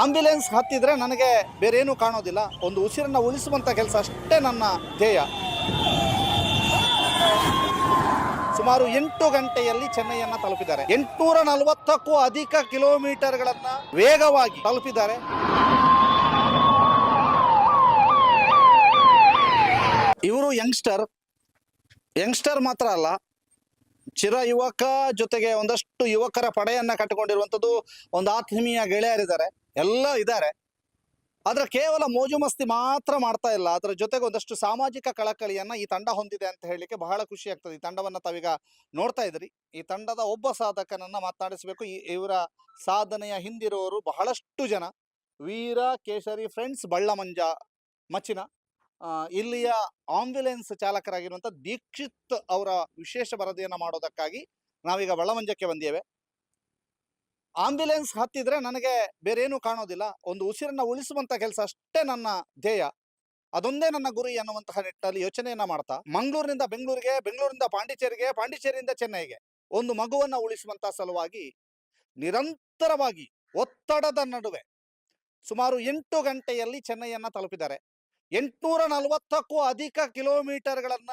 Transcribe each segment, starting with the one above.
Ambulance ಹತ್ತಿದ್ರೆ ನನಗೆ ಬೇರೆ ಏನೂ ಕಾಣೋದಿಲ್ಲ. ಒಂದು ಉಸಿರನ್ನು ಉಳಿಸುವಂಥ ಕೆಲಸ ಅಷ್ಟೇ ನನ್ನ ಧ್ಯೇಯ. ಸುಮಾರು 8 ಗಂಟೆಯಲ್ಲಿ ಚೆನ್ನೈಯನ್ನು ತಲುಪಿದ್ದಾರೆ. 840ಕ್ಕೂ ಅಧಿಕ ಕಿಲೋಮೀಟರ್ಗಳನ್ನು ವೇಗವಾಗಿ ತಲುಪಿದ್ದಾರೆ. ಇವರು ಯಂಗ್ಸ್ಟರ್ ಮಾತ್ರ ಅಲ್ಲ, ಚಿರ ಯುವಕ, ಜೊತೆಗೆ ಒಂದಷ್ಟು ಯುವಕರ ಪಡೆಯನ್ನ ಕಟ್ಟಿಕೊಂಡಿರುವಂಥದ್ದು, ಒಂದು ಆತ್ಮೀಯ ಗೆಳೆಯರಿದ್ದಾರೆ, ಎಲ್ಲ ಇದ್ದಾರೆ. ಆದ್ರೆ ಕೇವಲ ಮೋಜು ಮಸ್ತಿ ಮಾತ್ರ ಮಾಡ್ತಾ ಇಲ್ಲ, ಅದರ ಜೊತೆಗೆ ಒಂದಷ್ಟು ಸಾಮಾಜಿಕ ಕಳಕಳಿಯನ್ನ ಈ ತಂಡ ಹೊಂದಿದೆ ಅಂತ ಹೇಳಲಿಕ್ಕೆ ಬಹಳ ಖುಷಿ ಆಗ್ತದೆ. ಈ ತಂಡವನ್ನ ತಾವೀಗ ನೋಡ್ತಾ ಇದ್ರಿ. ಈ ತಂಡದ ಒಬ್ಬ ಸಾಧಕನನ್ನ ಮಾತನಾಡಿಸಬೇಕು. ಇವರ ಸಾಧನೆಯ ಹಿಂದಿರುವವರು ಬಹಳಷ್ಟು ಜನ. ವೀರ ಕೇಸರಿ ಫ್ರೆಂಡ್ಸ್ ಬಳ್ಳಮಂಜ ಮಚ್ಚಿನ ಇಲ್ಲಿಯ ಆಂಬ್ಯುಲೆನ್ಸ್ ಚಾಲಕರಾಗಿರುವಂಥ ದೀಕ್ಷಿತ್ ಅವರ ವಿಶೇಷ ವರದಿಯನ್ನು ಮಾಡೋದಕ್ಕಾಗಿ ನಾವೀಗ ಬಳ್ಳಮಂಜಕ್ಕೆ ಬಂದಿದ್ದೇವೆ. ಆಂಬ್ಯುಲೆನ್ಸ್ ಹತ್ತಿದ್ರೆ ನನಗೆ ಬೇರೆ ಏನೂ ಕಾಣೋದಿಲ್ಲ. ಒಂದು ಉಸಿರನ್ನ ಉಳಿಸುವಂತ ಕೆಲಸ ಅಷ್ಟೇ ನನ್ನ ಧ್ಯೇಯ, ಅದೊಂದೇ ನನ್ನ ಗುರಿ ಅನ್ನುವಂತಹ ನಿಟ್ಟಿನಲ್ಲಿ ಯೋಚನೆಯನ್ನ ಮಾಡ್ತಾ ಮಂಗಳೂರಿನಿಂದ ಬೆಂಗಳೂರಿಗೆ, ಬೆಂಗಳೂರಿನಿಂದ ಪಾಂಡಿಚೇರಿಗೆ, ಪಾಂಡಿಚೇರಿಯಿಂದ ಚೆನ್ನೈಗೆ ಒಂದು ಮಗುವನ್ನ ಉಳಿಸುವಂತ ಸಲುವಾಗಿ ನಿರಂತರವಾಗಿ ಒತ್ತಡದ ನಡುವೆ ಸುಮಾರು 8 ಗಂಟೆಯಲ್ಲಿ ಚೆನ್ನೈಯನ್ನ ತಲುಪಿದ್ದಾರೆ. 840ಕ್ಕೂ ಅಧಿಕ ಕಿಲೋಮೀಟರ್ಗಳನ್ನ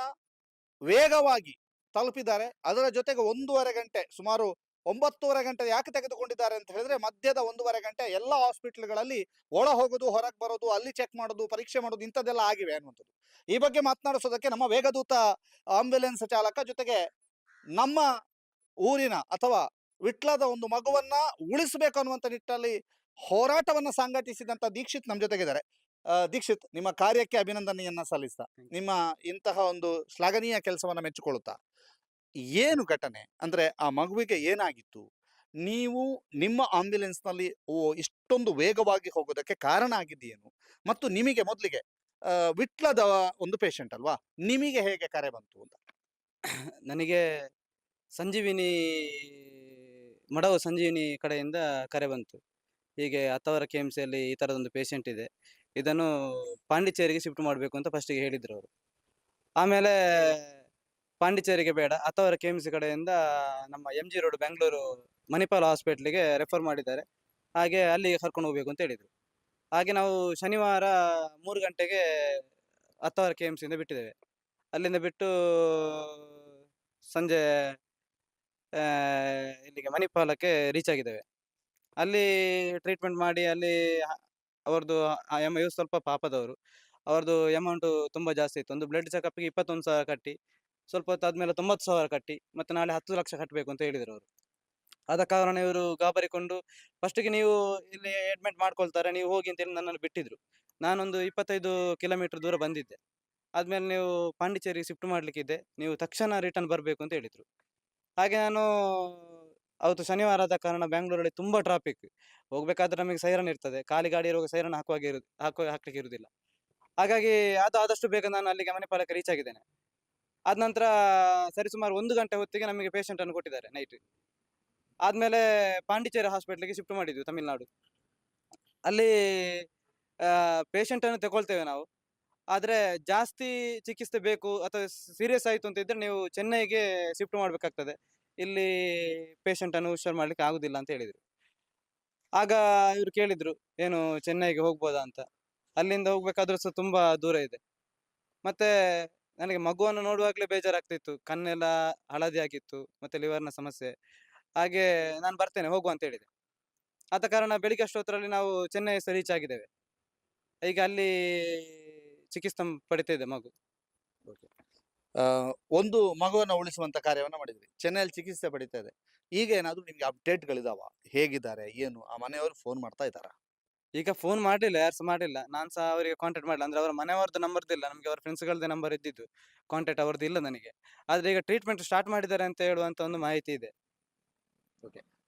ವೇಗವಾಗಿ ತಲುಪಿದ್ದಾರೆ. ಅದರ ಜೊತೆಗೆ 1.5 ಗಂಟೆ, ಸುಮಾರು 9.5 ಗಂಟೆ ಯಾಕೆ ತೆಗೆದುಕೊಂಡಿದ್ದಾರೆ ಅಂತ ಹೇಳಿದ್ರೆ, ಮಧ್ಯದ 1.5 ಗಂಟೆ ಎಲ್ಲ ಹಾಸ್ಪಿಟ್ಲ್ಗಳಲ್ಲಿ ಒಳ ಹೋಗೋದು, ಹೊರಗೆ ಬರೋದು, ಅಲ್ಲಿ ಚೆಕ್ ಮಾಡೋದು, ಪರೀಕ್ಷೆ ಮಾಡೋದು, ಇಂಥದ್ದೆಲ್ಲ ಆಗಿವೆ ಅನ್ನುವಂಥದ್ದು. ಈ ಬಗ್ಗೆ ಮಾತನಾಡಿಸೋದಕ್ಕೆ ನಮ್ಮ ವೇಗದೂತ ಆಂಬ್ಯುಲೆನ್ಸ್ ಚಾಲಕ, ಜೊತೆಗೆ ನಮ್ಮ ಊರಿನ ಅಥವಾ ವಿಟ್ಲದ ಒಂದು ಮಗುವನ್ನ ಉಳಿಸಬೇಕು ಅನ್ನುವಂಥ ನಿಟ್ಟಿನಲ್ಲಿ ಹೋರಾಟವನ್ನ ಸಂಘಟಿಸಿದಂತ ದೀಕ್ಷಿತ್ ನಮ್ಮ ಜೊತೆಗಿದ್ದಾರೆ. ದೀಕ್ಷಿತ್, ನಿಮ್ಮ ಕಾರ್ಯಕ್ಕೆ ಅಭಿನಂದನೆಯನ್ನ ಸಲ್ಲಿಸ್ತಾ, ನಿಮ್ಮ ಇಂತಹ ಒಂದು ಶ್ಲಾಘನೀಯ ಕೆಲಸವನ್ನ ಮೆಚ್ಚಿಕೊಳ್ಳುತ್ತಾ, ಏನು ಘಟನೆ ಅಂದ್ರೆ ಆ ಮಗುವಿಗೆ ಏನಾಗಿತ್ತು, ನೀವು ನಿಮ್ಮ ಆಂಬ್ಯುಲೆನ್ಸ್ ನಲ್ಲಿ ಇಷ್ಟೊಂದು ವೇಗವಾಗಿ ಹೋಗೋದಕ್ಕೆ ಕಾರಣ ಆಗಿದ್ದೇನು, ಮತ್ತು ನಿಮಗೆ ಮೊದಲಿಗೆ ವಿಟ್ಲದ ಒಂದು ಪೇಷಂಟ್ ಅಲ್ವಾ, ನಿಮಗೆ ಹೇಗೆ ಕರೆ ಬಂತು ಅಂತ? ನನಗೆ ಸಂಜೀವಿನಿ ಮಡವು ಸಂಜೀವಿನಿ ಕಡೆಯಿಂದ ಕರೆ ಬಂತು. ಹೀಗೆ ಅತ್ತವರ KMCಯಲ್ಲಿ ಈ ಥರದೊಂದು ಪೇಷಂಟ್ ಇದೆ, ಇದನ್ನು ಪಾಂಡಿಚೇರಿಗೆ ಶಿಫ್ಟ್ ಮಾಡಬೇಕು ಅಂತ ಫಸ್ಟಿಗೆ ಹೇಳಿದ್ರು ಅವರು. ಆಮೇಲೆ ಪಾಂಡಿಚೇರಿಗೆ ಬೇಡ, ಅತ್ತವರ KMC ಕಡೆಯಿಂದ ನಮ್ಮ MG ರೋಡ್ ಬೆಂಗಳೂರು ಮಣಿಪಾಲ್ ಹಾಸ್ಪಿಟ್ಲಿಗೆ ರೆಫರ್ ಮಾಡಿದ್ದಾರೆ, ಹಾಗೆ ಅಲ್ಲಿಗೆ ಕರ್ಕೊಂಡು ಹೋಗ್ಬೇಕು ಅಂತ ಹೇಳಿದರು. ಹಾಗೆ ನಾವು ಶನಿವಾರ 3 ಗಂಟೆಗೆ ಅತ್ತವರ KMCಯಿಂದ ಬಿಟ್ಟಿದ್ದೇವೆ. ಅಲ್ಲಿಂದ ಬಿಟ್ಟು ಸಂಜೆ ಇಲ್ಲಿಗೆ ಮಣಿಪಾಲಕ್ಕೆ ರೀಚ್ ಆಗಿದ್ದೇವೆ. ಅಲ್ಲಿ ಟ್ರೀಟ್ಮೆಂಟ್ ಮಾಡಿ, ಅಲ್ಲಿ ಅವ್ರದ್ದು ಇವ್ರು ಸ್ವಲ್ಪ ಪಾಪದವರು, ಅವ್ರದ್ದು ಅಮೌಂಟು ತುಂಬ ಜಾಸ್ತಿ ಇತ್ತು. ಒಂದು ಬ್ಲಡ್ ಚೆಕಪ್ಗೆ 21,000 ಕಟ್ಟಿ, ಸ್ವಲ್ಪ ಹೊತ್ತಾದ್ಮೇಲೆ 90,000 ಕಟ್ಟಿ, ಮತ್ತೆ ನಾಳೆ 10 ಲಕ್ಷ ಕಟ್ಟಬೇಕು ಅಂತ ಹೇಳಿದರು ಅವರು. ಆದ ಕಾರಣ ಇವರು ಗಾಬರಿಕೊಂಡು ಫಸ್ಟಿಗೆ ನೀವು ಇಲ್ಲಿ ಅಡ್ಮಿಟ್ ಮಾಡ್ಕೊಳ್ತಾರೆ, ನೀವು ಹೋಗಿ ಅಂತೇಳಿ ನನ್ನನ್ನು ಬಿಟ್ಟಿದ್ರು. ನಾನೊಂದು 25 ಕಿಲೋಮೀಟರ್ ದೂರ ಬಂದಿದ್ದೆ. ಆದ್ಮೇಲೆ ನೀವು ಪಾಂಡಿಚೇರಿಗೆ ಶಿಫ್ಟ್ ಮಾಡಲಿಕ್ಕಿದೆ, ನೀವು ತಕ್ಷಣ ರಿಟರ್ನ್ ಬರಬೇಕು ಅಂತ ಹೇಳಿದರು. ಹಾಗೆ ನಾನು ಅವತ್ತು ಶನಿವಾರ ಆದ ಕಾರಣ ಬೆಂಗಳೂರಲ್ಲಿ ತುಂಬ ಟ್ರಾಫಿಕ್. ಹೋಗ್ಬೇಕಾದ್ರೆ ನಮಗೆ ಸೈರನ್ ಇರ್ತದೆ, ಖಾಲಿ ಗಾಡಿ ಇರುವಾಗ ಸೈರನ್ ಹಾಕ್ಲಿಕ್ಕೆ ಇರುವುದಿಲ್ಲ. ಹಾಗಾಗಿ ಅದು ಆದಷ್ಟು ಬೇಗ ನಾನು ಅಲ್ಲಿಗೆ ಮಣಿಪಾಲಕ್ಕೆ ರೀಚ್ ಆಗಿದ್ದೇನೆ. ಆದ ನಂತರ ಸರಿಸುಮಾರು 1 ಗಂಟೆ ಹೊತ್ತಿಗೆ ನಮಗೆ ಪೇಷಂಟ್ ಅನ್ನು ಕೊಟ್ಟಿದ್ದಾರೆ ನೈಟ್. ಆದ್ಮೇಲೆ ಪಾಂಡಿಚೇರಿ ಹಾಸ್ಪಿಟ್ಲಿಗೆ ಶಿಫ್ಟ್ ಮಾಡಿದ್ವಿ, ತಮಿಳ್ನಾಡು. ಅಲ್ಲಿ ಪೇಷಂಟ್ ಅನ್ನು ತಗೊಳ್ತೇವೆ ನಾವು, ಆದ್ರೆ ಜಾಸ್ತಿ ಚಿಕಿತ್ಸೆ ಬೇಕು ಅಥವಾ ಸೀರಿಯಸ್ ಆಯಿತು ಅಂತ ಇದ್ರೆ ನೀವು ಚೆನ್ನೈಗೆ ಶಿಫ್ಟ್ ಮಾಡಬೇಕಾಗ್ತದೆ, ಇಲ್ಲಿ ಪೇಷಂಟ್ ಅನ್ನು ಹುಷಾರು ಮಾಡ್ಲಿಕ್ಕೆ ಆಗುದಿಲ್ಲ ಅಂತ ಹೇಳಿದ್ರು. ಆಗ ಇವರು ಕೇಳಿದ್ರು, ಏನು ಚೆನ್ನೈಗೆ ಹೋಗ್ಬೋದಾ ಅಂತ. ಅಲ್ಲಿಂದ ಹೋಗ್ಬೇಕಾದ್ರೂ ಸಹ ತುಂಬಾ ದೂರ ಇದೆ. ಮತ್ತೆ ನನಗೆ ಮಗುವನ್ನು ನೋಡುವಾಗಲೇ ಬೇಜಾರಾಗ್ತಿತ್ತು, ಕಣ್ಣೆಲ್ಲ ಹಳದಿ ಆಗಿತ್ತು, ಮತ್ತೆ ಲಿವರ್ನ ಸಮಸ್ಯೆ. ಹಾಗೆ ನಾನು ಬರ್ತೇನೆ, ಹೋಗುವ ಅಂತ ಹೇಳಿದೆ. ಆದ ಕಾರಣ ಬೆಳಿಗ್ಗೆ ಅಷ್ಟೊತ್ತರಲ್ಲಿ ನಾವು ಚೆನ್ನೈ ರೀಚ್ ಆಗಿದ್ದೇವೆ. ಈಗ ಅಲ್ಲಿ ಚಿಕಿತ್ಸೆ ಪಡಿತಿದೆ ಮಗು. ಒಂದು ಮಗುವನ್ನ ಉಳಿಸುವಂತ ಕಾರ್ಯವನ್ನ ಮಾಡಿದ್ರಿ, ಚೆನ್ನೈಯಲ್ಲಿ ಚಿಕಿತ್ಸೆ ಪಡಿತಾ ಇದೆ. ಈಗ ಏನಾದ್ರು ನಿಮ್ಗೆ ಅಪ್ಡೇಟ್ಗಳಿದಾವ, ಹೇಗಿದ್ದಾರೆ ಏನು? ಆ ಮನೆಯವರು ಫೋನ್ ಮಾಡ್ತಾ ಇದ್ದಾರಾ? ಈಗ ಫೋನ್ ಮಾಡಲಿಲ್ಲ, ಯಾರು ಸಹ ಮಾಡಿಲ್ಲ. ನಾನು ಸಹ ಅವರಿಗೆ ಕಾಂಟ್ಯಾಕ್ಟ್ ಮಾಡಿಲ್ಲ, ಅಂದ್ರೆ ಅವರ ಮನೆಯವ್ರದ್ದು ನಂಬರ್ ಇಲ್ಲ ನಮಗೆ, ಅವರ ಫ್ರೆಂಡ್ಸ್ಗಳದ್ದೇ ನಂಬರ್ ಇದ್ದಿದ್ದು, ಕಾಂಟ್ಯಾಕ್ಟ್ ಅವ್ರದ್ದು ಇಲ್ಲ ನನಗೆ. ಆದ್ರೆ ಈಗ ಟ್ರೀಟ್ಮೆಂಟ್ ಸ್ಟಾರ್ಟ್ ಮಾಡಿದ್ದಾರೆ ಅಂತ ಹೇಳುವಂತ ಒಂದು ಮಾಹಿತಿ ಇದೆ.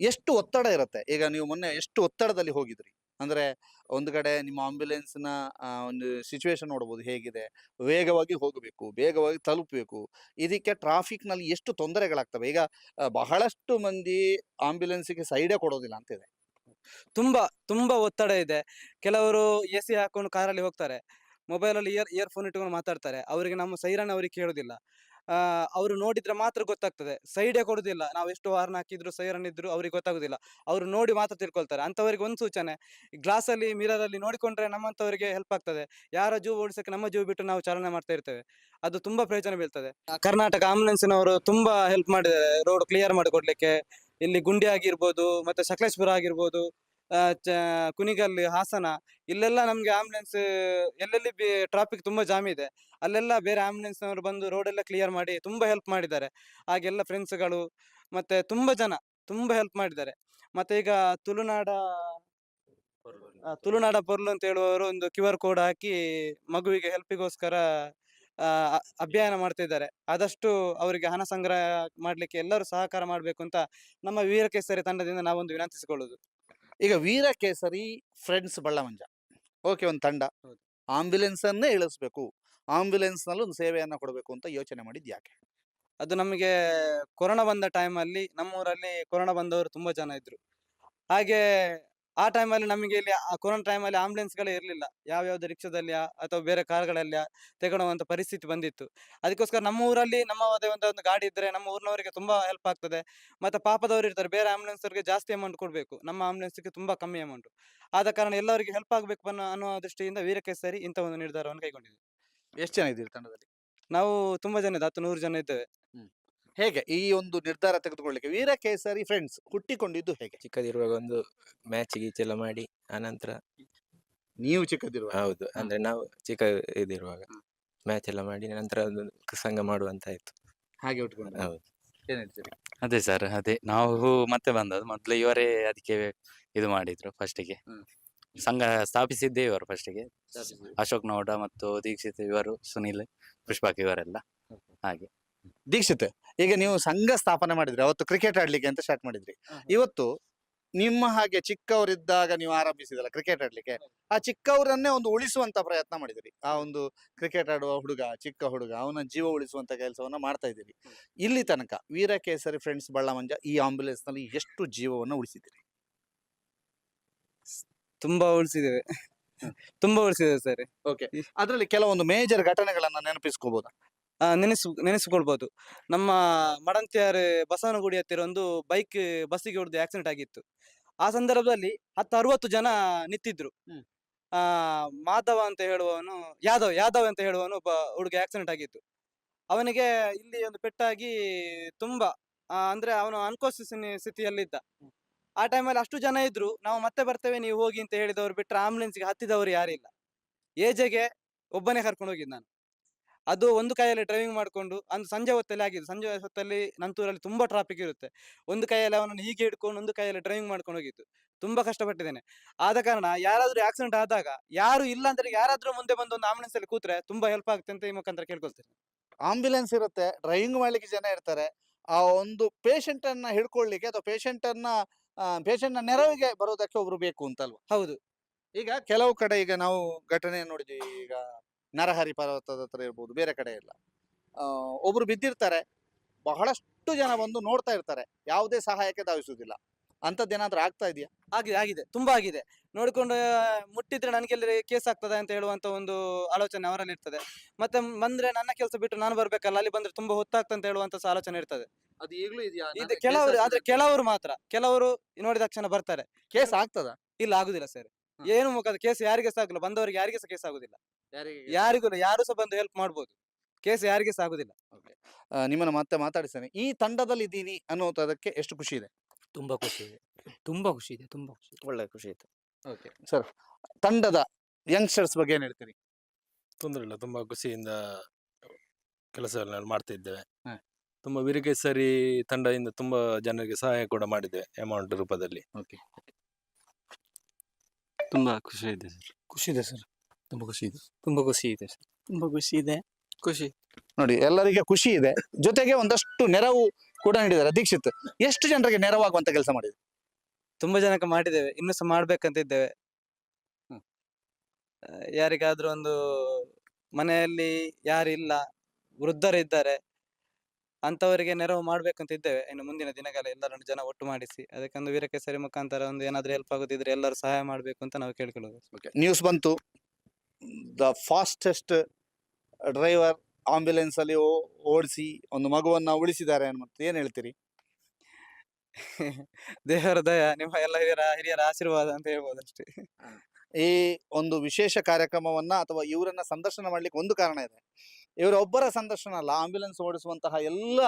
ಎಷ್ಟು ಒತ್ತಡ ಇರುತ್ತೆ? ಈಗ ನೀವು ಮೊನ್ನೆ ಎಷ್ಟು ಒತ್ತಡದಲ್ಲಿ ಹೋಗಿದ್ರಿ? ಅಂದ್ರೆ ಒಂದು ಕಡೆ ನಿಮ್ಮ ಆಂಬ್ಯುಲೆನ್ಸ್ ನ ಒಂದು ಸಿಚುವೇಶನ್ ನೋಡಬಹುದು ಹೇಗಿದೆ, ವೇಗವಾಗಿ ಹೋಗಬೇಕು, ವೇಗವಾಗಿ ತಲುಪಬೇಕು, ಇದಕ್ಕೆ ಟ್ರಾಫಿಕ್ ನಲ್ಲಿ ಎಷ್ಟು ತೊಂದರೆಗಳಾಗ್ತವೆ. ಈಗ ಬಹಳಷ್ಟು ಮಂದಿ ಆಂಬ್ಯುಲೆನ್ಸ್ಗೆ ಸೈಡೇ ಕೊಡೋದಿಲ್ಲ ಅಂತಿದೆ. ತುಂಬಾ ತುಂಬಾ ಒತ್ತಡ ಇದೆ. ಕೆಲವರು AC ಹಾಕೊಂಡು ಕಾರಲ್ಲಿ ಹೋಗ್ತಾರೆ, ಮೊಬೈಲಲ್ಲಿ ಇಯರ್ಫೋನ್ ಇಟ್ಕೊಂಡು ಮಾತಾಡ್ತಾರೆ. ಅವರಿಗೆ ನಮ್ಮ ಸೈರನ್ ಅವರಿಗೆ ಕೇಳುದಿಲ್ಲ. ಅವರು ನೋಡಿದ್ರೆ ಮಾತ್ರ ಗೊತ್ತಾಗ್ತದೆ. ಸೈಡೇ ಕೊಡುದಿಲ್ಲ. ನಾವು ಎಷ್ಟು ಹಾರ್ನ್ ಹಾಕಿದ್ರು, ಸೈರನ್ ಇದ್ರು ಅವ್ರಿಗೆ ಗೊತ್ತಾಗುದಿಲ್ಲ. ಅವರು ನೋಡಿ ಮಾತ್ರ ತಿಳ್ಕೊಳ್ತಾರೆ. ಅಂತವರಿಗೆ ಒಂದು ಸೂಚನೆ, ಗ್ಲಾಸಲ್ಲಿ, ಮಿರರಲ್ಲಿ ನೋಡಿಕೊಂಡ್ರೆ ನಮ್ಮಂತವರಿಗೆ ಹೆಲ್ಪ್ ಆಗ್ತದೆ. ಯಾರ ಜೀವ ಉಳಿಸಕ್ಕೆ ನಮ್ಮ ಜೀವ ಬಿಟ್ಟು ನಾವು ಚಾಲನೆ ಮಾಡ್ತಾ ಇರ್ತೇವೆ. ಅದು ತುಂಬಾ ಪ್ರಯೋಜನ ಬೀಳ್ತದೆ. ಕರ್ನಾಟಕ ಆಂಬುಲೆನ್ಸ್‌ನವರು ತುಂಬಾ ಹೆಲ್ಪ್ ಮಾಡಿದ್ದಾರೆ ರೋಡ್ ಕ್ಲಿಯರ್ ಮಾಡಿಕೊಡ್ಲಿಕ್ಕೆ. ಇಲ್ಲಿ ಗುಂಡಿ ಆಗಿರ್ಬೋದು, ಮತ್ತೆ ಸಕಲೇಶಪುರ ಆಗಿರ್ಬೋದು, ಚ ಕುಣಿಗಲ್, ಹಾಸನ, ಇಲ್ಲೆಲ್ಲ ನಮ್ಗೆ ಆಂಬುಲೆನ್ಸ್ ಎಲ್ಲೆಲ್ಲಿ ಟ್ರಾಫಿಕ್ ತುಂಬಾ ಜಾಮ್ ಇದೆ, ಅಲ್ಲೆಲ್ಲ ಬೇರೆ ಆಂಬುಲೆನ್ಸ್‌ನವರು ಬಂದು ರೋಡ್ ಎಲ್ಲ ಕ್ಲಿಯರ್ ಮಾಡಿ ತುಂಬಾ ಹೆಲ್ಪ್ ಮಾಡಿದ್ದಾರೆ. ಹಾಗೆಲ್ಲ ಫ್ರೆಂಡ್ಸ್‌ಗಳು ಮತ್ತೆ ತುಂಬಾ ಜನ ತುಂಬಾ ಹೆಲ್ಪ್ ಮಾಡಿದ್ದಾರೆ. ಮತ್ತೆ ಈಗ ತುಳುನಾಡ ತುಳುನಾಡ ಪೊರ್ಲು ಅಂತ ಹೇಳುವವರು ಒಂದು QR ಕೋಡ್ ಹಾಕಿ ಮಗುವಿಗೆ ಹೆಲ್ಪಿಗೋಸ್ಕರ ಅಭಿಯಾನ ಮಾಡ್ತಿದ್ದಾರೆ. ಆದಷ್ಟು ಅವರಿಗೆ ಹಣ ಸಂಗ್ರಹ ಮಾಡ್ಲಿಕ್ಕೆ ಎಲ್ಲರೂ ಸಹಕಾರ ಮಾಡ್ಬೇಕು ಅಂತ ನಮ್ಮ ವೀರಕೇಸರಿ ತಂಡದಿಂದ ನಾವೊಂದು ವಿನಂತಿಸಿಕೊಳ್ಳುದು. ಈಗ ವೀರ ಕೇಸರಿ ಫ್ರೆಂಡ್ಸ್ ಬಳ್ಳಮಂಜ, ಓಕೆ, ಒಂದು ತಂಡ. ಹೌದು. ಆಂಬ್ಯುಲೆನ್ಸ್ ಅನ್ನೇ ಇಳಿಸ್ಬೇಕು, ಆಂಬ್ಯುಲೆನ್ಸ್ ನಲ್ಲಿ ಒಂದು ಸೇವೆಯನ್ನ ಕೊಡಬೇಕು ಅಂತ ಯೋಚನೆ ಮಾಡಿದ್ ಯಾಕೆ? ಅದು ನಮಗೆ ಕೊರೋನಾ ಬಂದ ಟೈಮಲ್ಲಿ ನಮ್ಮೂರಲ್ಲಿ ಕೊರೋನಾ ಬಂದವರು ತುಂಬಾ ಜನ ಇದ್ರು. ಹಾಗೆ ಆ ಟೈಮಲ್ಲಿ ನಮಗೆ ಇಲ್ಲಿ ಆ ಕೊರೋನಾ ಟೈಮಲ್ಲಿ ಆಂಬುಲೆನ್ಸ್‌ಗಳೇ ಇರ್ಲಿಲ್ಲ. ಯಾವ್ಯಾವ್ದು ರಿಕ್ಷಾದಲ್ಲಿಯಾ ಅಥವಾ ಬೇರೆ ಕಾರ್‌ಗಳಲ್ಲಿಯಾ ತೆಗೊಂಡು ಹೋಗುವಂತ ಪರಿಸ್ಥಿತಿ ಬಂದಿತ್ತು. ಅದಕ್ಕೋಸ್ಕರ ನಮ್ಮ ಊರಲ್ಲಿ ನಮ್ಮದೇ ಒಂದು ಗಾಡಿ ಇದ್ರೆ ನಮ್ಮ ಊರಿನವರಿಗೆ ತುಂಬಾ ಹೆಲ್ಪ್ ಆಗ್ತದೆ. ಮತ್ತೆ ಪಾಪದವರು ಇರ್ತಾರೆ, ಬೇರೆ ಆಂಬುಲೆನ್ಸ್‌ವರಿಗೆ ಜಾಸ್ತಿ ಅಮೌಂಟ್ ಕೊಡ್ಬೇಕು. ನಮ್ಮ ಆಂಬುಲೆನ್ಸ್‌ಗೆ ತುಂಬಾ ಕಮ್ಮಿ ಅಮೌಂಟ್. ಆದ ಕಾರಣ ಎಲ್ಲರಿಗೆ ಹೆಲ್ಪ್ ಆಗ್ಬೇಕು ಅನ್ನೋ ದೃಷ್ಟಿಯಿಂದ ವೀರಕೇಸರಿ ಇಂಥ ಒಂದು ನಿರ್ಧಾರವನ್ನು ಕೈಗೊಂಡಿದೆ. ಎಷ್ಟು ಜನ ಇದ್ದೀರಿ ತಂಡದಲ್ಲಿ? ನಾವು ತುಂಬಾ ಜನ 10, 100 ಜನ ಇದ್ದೇವೆ. ಹ್ಮ್. ಹೇಗೆ ಈ ಒಂದು ನಿರ್ಧಾರ ತೆಗೆದುಕೊಳ್ಳಿಕ್ಕೆ ವೀರ ಕೇಸರಿ ಫ್ರೆಂಡ್ಸ್ ಹುಟ್ಟಿಕೊಂಡಿದ್ದು ಹೇಗೆ? ಚಿಕ್ಕದಿರುವಾಗ ಒಂದು ಮ್ಯಾಚ್ ಗೀಚ್ ಎಲ್ಲ ಮಾಡಿ ಆನಂತರ ನೀವು ಚಿಕ್ಕದಿರುವ ಹೌದು ಅಂದ್ರೆ ನಾವು ಚಿಕ್ಕ ಇದಿರುವಾಗ ಮ್ಯಾಚ್ ಎಲ್ಲ ಮಾಡಿ ನಂತರ ಒಂದು ಸಂಘ ಮಾಡುವಂತ ಆಯ್ತು. ಹಾಗೆ ಹುಟ್ಟಿಕೊಂಡು ಹೌದು. ಏನ್ ಹೇಳ್ತೀರಿ? ಅದೇ ಸರ್, ಅದೇ ನಾವು ಮತ್ತೆ ಬಂದದ್ದು. ಮೊದ್ಲು ಇವರೇ ಅದಕ್ಕೆ ಇದು ಮಾಡಿದ್ರು ಫಸ್ಟಿಗೆ. ಹ್ಮ್. ಸಂಘ ಸ್ಥಾಪಿಸಿದ್ದೇ ಇವರು ಫಸ್ಟಿಗೆ. ಅಶೋಕ್ ನೌಡ ಮತ್ತು ದೀಕ್ಷಿತ್ ಇವರು, ಸುನಿಲ್, ಪುಷ್ಪಕ್ ಇವರೆಲ್ಲ ಹಾಗೆ. ದೀಕ್ಷಿತ್, ಈಗ ನೀವು ಸಂಘ ಸ್ಥಾಪನೆ ಮಾಡಿದ್ರಿ, ಅವತ್ತು ಕ್ರಿಕೆಟ್ ಆಡ್ಲಿಕ್ಕೆ ಅಂತ ಸ್ಟಾರ್ಟ್ ಮಾಡಿದ್ರಿ. ಇವತ್ತು ನಿಮ್ಮ ಹಾಗೆ ಚಿಕ್ಕವರಿದ್ದಾಗ ನೀವು ಆರಂಭಿಸಿದಲ್ಲ ಕ್ರಿಕೆಟ್ ಆಡ್ಲಿಕ್ಕೆ, ಆ ಚಿಕ್ಕವರನ್ನೇ ಒಂದು ಉಳಿಸುವಂತ ಪ್ರಯತ್ನ ಮಾಡಿದಿರಿ. ಆ ಒಂದು ಕ್ರಿಕೆಟ್ ಆಡುವ ಹುಡುಗ, ಚಿಕ್ಕ ಹುಡುಗ, ಅವನ ಜೀವ ಉಳಿಸುವಂತ ಕೆಲಸವನ್ನ ಮಾಡ್ತಾ ಇದ್ದೀರಿ. ಇಲ್ಲಿ ತನಕ ವೀರ ಕೇಸರಿ ಫ್ರೆಂಡ್ಸ್ ಬಳ್ಳಮಂಜ ಈ ಆಂಬ್ಯುಲೆನ್ಸ್ ನಲ್ಲಿ ಎಷ್ಟು ಜೀವವನ್ನ ಉಳಿಸಿದ್ದೀರಿ? ತುಂಬಾ ಉಳಿಸಿದ್ದೇವೆ. ತುಂಬಾ ಉಳಿಸಿದ್ದೇವೆ ಸರ್. ಓಕೆ, ಅದರಲ್ಲಿ ಕೆಲವೊಂದು ಮೇಜರ್ ಘಟನೆಗಳನ್ನ ನೆನಪಿಸ್ಕೋಬಹುದಾ? ನೆನೆಸಿಕೊಳ್ಬೋದು. ನಮ್ಮ ಮಡಂತ್ಯಾರ್ ಬಸವನಗುಡಿ ಹತ್ತಿರ ಒಂದು ಬೈಕ್ ಬಸ್ಸಿಗೆ ಹೊಡೆದು ಆಕ್ಸಿಡೆಂಟ್ ಆಗಿತ್ತು. ಆ ಸಂದರ್ಭದಲ್ಲಿ 10-60 ಜನ ನಿಂತಿದ್ರು. ಹ್ಮ್. ಮಾಧವ ಅಂತ ಹೇಳುವವನು, ಯಾದವ್ ಅಂತ ಹೇಳುವವನು ಒಬ್ಬ ಹುಡುಗ ಆಕ್ಸಿಡೆಂಟ್ ಆಗಿತ್ತು. ಅವನಿಗೆ ಇಲ್ಲಿ ಒಂದು ಪೆಟ್ಟಾಗಿ ತುಂಬಾ ಅಂದ್ರೆ ಅವನು ಅನ್ಕೋನ್ಶಿಯಸ್ ಸ್ಥಿತಿಯಲ್ಲಿದ್ದ. ಆ ಟೈಮಲ್ಲಿ ಅಷ್ಟು ಜನ ಇದ್ರು. ನಾವು ಮತ್ತೆ ಬರ್ತೇವೆ ನೀವು ಹೋಗಿ ಅಂತ ಹೇಳಿದವರು ಬಿಟ್ರೆ ಆಂಬುಲೆನ್ಸ್‌ಗೆ ಹತ್ತಿದವರು ಯಾರಿಲ್ಲ. ಏಜೆಗೆ ಒಬ್ಬನೇ ಕರ್ಕೊಂಡು ಹೋಗಿದ್ದು ನಾನು. ಅದು ಒಂದು ಕೈಯಲ್ಲಿ ಡ್ರೈವಿಂಗ್ ಮಾಡ್ಕೊಂಡು, ಅಂದು ಸಂಜೆ ಹೊತ್ತಲ್ಲಿ ಆಗಿದೆ. ಸಂಜೆ ಹೊತ್ತಲ್ಲಿ ನಂತೂರಲ್ಲಿ ತುಂಬಾ ಟ್ರಾಫಿಕ್ ಇರುತ್ತೆ. ಒಂದು ಕೈಯಲ್ಲಿ ಅವನನ್ನು ಹೀಗೆ ಹಿಡ್ಕೊಂಡು, ಒಂದು ಕೈಯಲ್ಲಿ ಡ್ರೈವಿಂಗ್ ಮಾಡ್ಕೊಂಡು ಹೋಗಿದ್ದು. ತುಂಬಾ ಕಷ್ಟಪಟ್ಟಿದ್ದೇನೆ. ಆದ ಕಾರಣ ಯಾರಾದ್ರೂ ಆಕ್ಸಿಡೆಂಟ್ ಆದಾಗ ಯಾರು ಇಲ್ಲ ಅಂದ್ರೆ ಯಾರಾದ್ರೂ ಮುಂದೆ ಬಂದು ಒಂದು ಆಂಬುಲೆನ್ಸ್ ಅಲ್ಲಿ ಕೂತ್ರೆ ತುಂಬಾ ಹೆಲ್ಪ್ ಆಗುತ್ತೆ ಅಂತ ಈ ಮುಖಾಂತರ ಕೇಳ್ಕೊಳ್ತೇನೆ. ಆಂಬ್ಯುಲೆನ್ಸ್ ಇರುತ್ತೆ, ಡ್ರೈವಿಂಗ್ ಮಾಡ್ಲಿಕ್ಕೆ ಜನ ಇರ್ತಾರೆ. ಆ ಒಂದು ಪೇಷಂಟ್ ಅನ್ನ ಹಿಡ್ಕೊಳ್ಳಿಕ್ಕೆ ಅಥವಾ ಪೇಷಂಟ್ ನ ನೆರವಿಗೆ ಬರೋದಕ್ಕೆ ಒಬ್ರು ಬೇಕು ಅಂತಲ್ವಾ? ಹೌದು. ಈಗ ಕೆಲವು ಕಡೆ ಈಗ ನಾವು ಘಟನೆ ನೋಡಿದ್ವಿ. ಈಗ ನರಹರಿ ಪರ್ವತದ ಹತ್ರ ಇರ್ಬೋದು, ಬೇರೆ ಕಡೆ ಎಲ್ಲ ಒಬ್ರು ಬಿದ್ದಿರ್ತಾರೆ, ಬಹಳಷ್ಟು ಜನ ಬಂದು ನೋಡ್ತಾ ಇರ್ತಾರೆ, ಯಾವುದೇ ಸಹಾಯಕ್ಕೆ ಧಾವಿಸುವುದಿಲ್ಲ. ಅಂತದ್ದೇನಾದ್ರೂ ಆಗ್ತಾ ಇದೆಯಾ? ಆಗಿದೆ ತುಂಬಾ ಆಗಿದೆ. ನೋಡಿಕೊಂಡು ಮುಟ್ಟಿದ್ರೆ ನನಗೆಲ್ಲಿ ಕೇಸ್ ಆಗ್ತದೆ ಅಂತ ಹೇಳುವಂತ ಒಂದು ಆಲೋಚನೆ ಅವರಲ್ಲಿ ಇರ್ತದೆ. ಮತ್ತೆ ಬಂದ್ರೆ ನನ್ನ ಕೆಲಸ ಬಿಟ್ಟು ನಾನು ಬರ್ಬೇಕಲ್ಲ, ಅಲ್ಲಿ ಬಂದ್ರೆ ತುಂಬಾ ಹೊತ್ತಾಗ್ತದೆ ಅಂತ ಹೇಳುವಂತ ಸಹ ಆಲೋಚನೆ ಇರ್ತದೆ. ಅದು ಈಗಲೂ ಇದೆಯಾ? ಇದು ಕೆಲವರು ಮಾತ್ರ, ಕೆಲವರು ನೋಡಿದ ತಕ್ಷಣ ಬರ್ತಾರೆ. ಕೇಸ್ ಆಗ್ತದ? ಇಲ್ಲ, ಆಗುದಿಲ್ಲ ಸರ್. ಹ. ಏನು ಮುಖದ ಕೇಸ್ ಯಾರಿಗೆ ಸಹ ಆಗಲ್ಲ. ಬಂದವರಿಗೆ ಯಾರಿಗೆ ಸಹ ಕೇಸ್ ಆಗುದಿಲ್ಲ. ಯಾರಿಗೂ ಇಲ್ಲ. ಯಾರು ಸಹ ಬಂದು ಹೆಲ್ಪ್ ಮಾಡ್ಬೋದು. ಕೇಸ್ ಯಾರಿಗೆ ಸಹ ಆಗುದಿಲ್ಲ. ನಿಮ್ಮನ್ನ ಮತ್ತೆ ಮಾತಾಡಿಸ್ತೇನೆ. ಈ ತಂಡದಲ್ಲಿ ಇದ್ದೀನಿ ಅನ್ನೋದಕ್ಕೆ ಎಷ್ಟು ಖುಷಿ ಇದೆ? ತುಂಬಾ ಖುಷಿ ಇದೆ. ತುಂಬಾ ಖುಷಿ ಇದೆ. ತುಂಬಾ ಖುಷಿ ಇದೆ. ಒಳ್ಳೆ ಖುಷಿ ಆಯ್ತು. ಓಕೆ ಸರ್, ತಂಡದ ಯಂಗ್ಸ್ಟರ್ಸ್ ಬಗ್ಗೆ ಏನ್ ಹೇಳ್ತೀರಿ? ತೊಂದರೆ ಇಲ್ಲ, ತುಂಬಾ ಖುಷಿಯಿಂದ ಕೆಲಸಗಳನ್ನು ಮಾಡ್ತಾ ಇದ್ದೇವೆ. ಹ. ತುಂಬಾ ವೀರಕೇಸರಿ ತಂಡದಿಂದ ತುಂಬಾ ಜನರಿಗೆ ಸಹಾಯ ಕೂಡ ಮಾಡಿದ್ದೇವೆ ಅಮೌಂಟ್ ರೂಪದಲ್ಲಿ. ಓಕೆ, ತುಂಬಾ ಖುಷಿ ಇದೆ ಸರ್. ಖುಷಿ ಇದೆ ಸರ್. ತುಂಬಾ ಖುಷಿ ಇದೆ. ತುಂಬಾ ಖುಷಿ ಇದೆ ಸರ್. ತುಂಬಾ ಖುಷಿ ಇದೆ. ಖುಷಿ. ನೋಡಿ, ಎಲ್ಲರಿಗೆ ಖುಷಿ ಇದೆ, ಜೊತೆಗೆ ಒಂದಷ್ಟು ನೆರವು ಕೂಡ ನೀಡಿದ್ದಾರೆ. ದೀಕ್ಷಿತ್, ಎಷ್ಟು ಜನರಿಗೆ ನೆರವಾಗುವಂತ ಕೆಲಸ ಮಾಡಿದ್ರು? ತುಂಬಾ ಜನಕ್ಕೆ ಮಾಡಿದ್ದೇವೆ, ಇನ್ನೂ ಸಹ ಮಾಡ್ಬೇಕಂತ ಇದ್ದೇವೆ. ಹ್ಮ್. ಯಾರಿಗಾದ್ರೂ ಒಂದು ಮನೆಯಲ್ಲಿ ಯಾರಿಲ್ಲ, ವೃದ್ಧರಿದ್ದಾರೆ, ಅಂತವರಿಗೆ ನೆರವು ಮಾಡ್ಬೇಕಂತ ಇದ್ದೇವೆ. ಇನ್ನು ಮುಂದಿನ ದಿನಗಳಲ್ಲಿ ಎಲ್ಲರನ್ನು ಜನ ಒಟ್ಟು ಮಾಡಿಸಿ ಅದಕ್ಕೊಂದು ವೀರಕೇಸರಿ ಮುಖಾಂತರ ಒಂದು ಏನಾದ್ರೂ ಹೆಲ್ಪ್ ಆಗುದಿದ್ರೆ ಎಲ್ಲರೂ ಸಹಾಯ ಮಾಡ್ಬೇಕು ಅಂತ ನಾವು ಕೇಳ್ಕೊಳ್ಳೋದು. ನ್ಯೂಸ್ ಬಂತು, ದ ಫಾಸ್ಟೆಸ್ಟ್ ಡ್ರೈವರ್ ಆಂಬ್ಯುಲೆನ್ಸ್ ಅಲ್ಲಿ ಓಡಿಸಿ ಒಂದು ಮಗುವನ್ನ ಉಳಿಸಿದ್ದಾರೆ ಮತ್ತೆ ಏನ್ ಹೇಳ್ತೀರಿ? ದೇವರ ದಯ, ನಿಮ್ಮ ಎಲ್ಲ ಹಿರಿಯರ ಆಶೀರ್ವಾದ ಅಂತ ಹೇಳ್ಬೋದು ಅಷ್ಟೇ. ಈ ಒಂದು ವಿಶೇಷ ಕಾರ್ಯಕ್ರಮವನ್ನ ಅಥವಾ ಇವರನ್ನ ಸಂದರ್ಶನ ಮಾಡ್ಲಿಕ್ಕೆ ಒಂದು ಕಾರಣ ಇದೆ. ಇವರೊಬ್ಬರ ಸಂದರ್ಶನ ಅಲ್ಲ, ಆಂಬ್ಯುಲೆನ್ಸ್ ಓಡಿಸುವಂತಹ ಎಲ್ಲ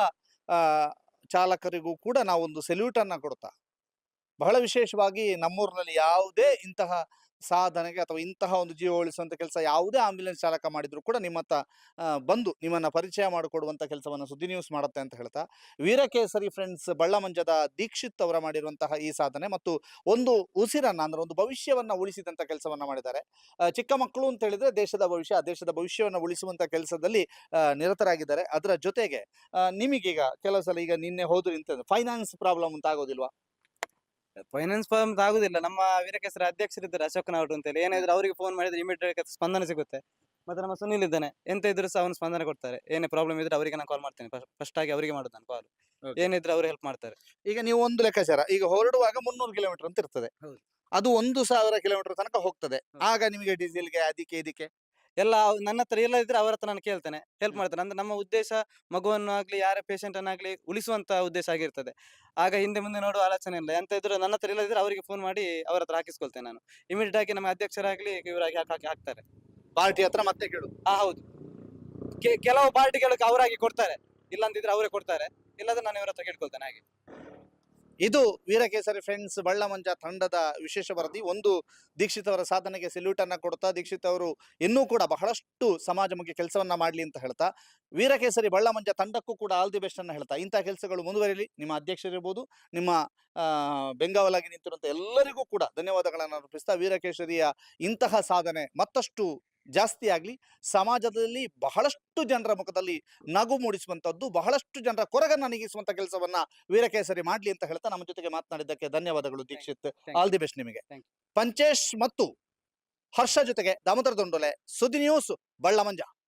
ಆ ಚಾಲಕರಿಗೂ ಕೂಡ ನಾವೊಂದು ಸೆಲ್ಯೂಟ್ ಅನ್ನ ಕೊಡ್ತಾ, ಬಹಳ ವಿಶೇಷವಾಗಿ ನಮ್ಮೂರಿನಲ್ಲಿ ಯಾವುದೇ ಇಂತಹ ಸಾಧನೆಗೆ ಅಥವಾ ಇಂತಹ ಒಂದು ಜೀವ ಉಳಿಸುವಂತ ಕೆಲಸ ಯಾವುದೇ ಆಂಬ್ಯುಲೆನ್ಸ್ ಚಾಲಕ ಮಾಡಿದ್ರು ಕೂಡ ನಿಮ್ಮತ್ತ ಬಂದು ನಿಮ್ಮನ್ನ ಪರಿಚಯ ಮಾಡಿಕೊಡುವಂತ ಕೆಲಸವನ್ನ ಸುದ್ದಿ ನ್ಯೂಸ್ ಮಾಡುತ್ತೆ ಅಂತ ಹೇಳ್ತಾ, ವೀರಕೇಸರಿ ಫ್ರೆಂಡ್ಸ್ ಬಳ್ಳಮಂಜದ ದೀಕ್ಷಿತ್ ಅವರ ಮಾಡಿರುವಂತಹ ಈ ಸಾಧನೆ ಮತ್ತು ಒಂದು ಉಸಿರನ್ನ ಅಂದ್ರೆ ಒಂದು ಭವಿಷ್ಯವನ್ನ ಉಳಿಸಿದಂತ ಕೆಲಸವನ್ನ ಮಾಡಿದ್ದಾರೆ. ಚಿಕ್ಕ ಮಕ್ಕಳು ಅಂತ ಹೇಳಿದ್ರೆ ದೇಶದ ಭವಿಷ್ಯ, ಆ ದೇಶದ ಭವಿಷ್ಯವನ್ನ ಉಳಿಸುವಂತ ಕೆಲಸದಲ್ಲಿ ನಿರತರಾಗಿದ್ದಾರೆ. ಅದರ ಜೊತೆಗೆ ನಿಮಗೀಗ ಕೆಲವು ಸಲ ಈಗ ನಿನ್ನೆ ಹೋದ್ರು ಅಂತ ಫೈನಾನ್ಸ್ ಪ್ರಾಬ್ಲಮ್ ಅಂತ ಆಗೋದಿಲ್ವಾ? ಫೈನಾನ್ಸ್ ಫಾರ್ಮ್ ಆಗುದಿಲ್ಲ. ನಮ್ಮ ವೀರಕೇಸರಿ ಅಧ್ಯಕ್ಷರಿದ್ದಾರೆ ಅಶೋಕ್ ನಾಯ್ಡು ಅಂತ ಹೇಳಿ, ಏನಾದ್ರು ಅವರಿಗೆ ಫೋನ್ ಮಾಡಿದ್ರೆ ಇಮಿಡಿಯೇಟ್ ಸ್ಪಂದನೆ ಸಿಗುತ್ತೆ. ಮತ್ತೆ ನಮ್ಮ ಸುನಿಲ್ ಇದ್ದಾನೆ, ಎಂತ ಇದ್ರು ಸಹ ಅವನು ಸ್ಪಂದನೆ ಕೊಡ್ತಾರೆ. ಏನೇ ಪ್ರಾಬ್ಲಮ್ ಇದ್ರೆ ಅವರಿಗೆ ನಾನು ಕಾಲ್ ಮಾಡ್ತೇನೆ, ಫಸ್ಟ್ ಆಗಿ ಅವರಿಗೆ ಮಾಡೋದು ನಾನು ಕಾಲ್. ಏನಿದ್ರೆ ಅವರು ಹೆಲ್ಪ್ ಮಾಡ್ತಾರೆ. ಈಗ ನೀವು ಒಂದು ಲೆಕ್ಕಾಚಾರ, ಈಗ ಹೊರಡುವಾಗ 300 ಕಿಲೋಮೀಟರ್ ಅಂತ ಇರ್ತದೆ, ಹೌದು. ಅದು 1000 ಕಿಲೋಮೀಟರ್ ತನಕ ಹೋಗ್ತದೆ. ಆಗ ನಿಮಗೆ ಡೀಸೆಲ್ಗೆ ಅದಕ್ಕೆ ಇದಕ್ಕೆ ಎಲ್ಲ ನನ್ನ ಹತ್ರ ಎಲ್ಲ ಇದ್ರೆ ಅವರ ಹತ್ರ ನಾನು ಕೇಳ್ತೇನೆ, ಹೆಲ್ಪ್ ಮಾಡ್ತೇನೆ. ಅಂದ್ರೆ ನಮ್ಮ ಉದ್ದೇಶ ಮಗುವನ್ನು ಆಗ್ಲಿ ಯಾರೇ ಪೇಷಂಟ್ ಅನ್ನಾಗ್ಲಿ ಉಳಿಸುವಂತ ಉದ್ದೇಶ ಆಗಿರ್ತದೆ. ಆಗ ಹಿಂದೆ ಮುಂದೆ ನೋಡುವ ಆಲೋಚನೆ ಇಲ್ಲ. ಎಂತ ಇದ್ರು ನನ್ನ ಹತ್ರ ಇಲ್ಲದಿದ್ರೆ ಅವರಿಗೆ ಫೋನ್ ಮಾಡಿ ಅವರ ಹತ್ರ ಹಾಕಿಸ್ಕೊಳ್ತೇನೆ ನಾನು. ಇಮಿಡಿಯೇಟ್ ಆಗಿ ನಮ್ಮ ಅಧ್ಯಕ್ಷರಾಗ್ಲಿ ಇವರಾಗಿ ಹಾಕ್ತಾರೆ. ಪಾರ್ಟಿ ಹತ್ರ ಮತ್ತೆ ಕೇಳು. ಹೌದು. ಕೆಲವು ಪಾರ್ಟಿಗಳಿಗೆ ಅವರಾಗಿ ಕೊಡ್ತಾರೆ, ಇಲ್ಲಂತಿದ್ರೆ ಅವರೇ ಕೊಡ್ತಾರೆ, ಇಲ್ಲದ್ರೆ ನಾನು ಇವರ ಹತ್ರ ಕೇಳ್ಕೊಳ್ತೇನೆ ಹಾಗೆ. ಇದು ವೀರಕೇಸರಿ ಫ್ರೆಂಡ್ಸ್ ಬಳ್ಳಮಂಜ ತಂಡದ ವಿಶೇಷ ವರದಿ. ಒಂದು ದೀಕ್ಷಿತ್ ಅವರ ಸಾಧನೆಗೆ ಸೆಲ್ಯೂಟ್ ಅನ್ನ ಕೊಡ್ತಾ, ದೀಕ್ಷಿತ್ ಅವರು ಇನ್ನೂ ಕೂಡ ಬಹಳಷ್ಟು ಸಮಾಜಮುಖಿ ಕೆಲಸವನ್ನ ಮಾಡ್ಲಿ ಅಂತ ಹೇಳ್ತಾ, ವೀರಕೇಸರಿ ಬಳ್ಳಮಂಜ ತಂಡಕ್ಕೂ ಕೂಡ ಆಲ್ ದಿ ಬೆಸ್ಟ್ ಅನ್ನ ಹೇಳ್ತಾ, ಇಂತಹ ಕೆಲಸಗಳು ಮುಂದುವರಿಲಿ. ನಿಮ್ಮ ಅಧ್ಯಕ್ಷರಿರ್ಬೋದು, ನಿಮ್ಮ ಬೆಂಗಾವಲಾಗಿ ನಿಂತಿರುವಂತ ಎಲ್ಲರಿಗೂ ಕೂಡ ಧನ್ಯವಾದಗಳನ್ನು ಅರ್ಪಿಸ್ತಾ, ವೀರಕೇಸರಿಯ ಇಂತಹ ಸಾಧನೆ ಮತ್ತಷ್ಟು ಜಾಸ್ತಿ ಆಗ್ಲಿ, ಸಮಾಜದಲ್ಲಿ ಬಹಳಷ್ಟು ಜನರ ಮುಖದಲ್ಲಿ ನಗು ಮೂಡಿಸುವಂತದ್ದು, ಬಹಳಷ್ಟು ಜನರ ಕೊರಗನ್ನ ನೀಗಿಸುವಂತ ಕೆಲಸವನ್ನ ವೀರಕೇಸರಿ ಮಾಡ್ಲಿ ಅಂತ ಹೇಳ್ತಾ, ನಮ್ಮ ಜೊತೆಗೆ ಮಾತನಾಡಿದ್ದಕ್ಕೆ ಧನ್ಯವಾದಗಳು ದೀಕ್ಷಿತ್. ಆಲ್ ದಿ ಬೆಸ್ಟ್ ನಿಮಗೆ. ಪಂಚೇಶ್ ಮತ್ತು ಹರ್ಷ ಜೊತೆಗೆ ದಾಮೋದರ ದೊಂಡೊಲೆ, ಸುದ್ದಿ ನ್ಯೂಸ್, ಬಳ್ಳಮಂಜ.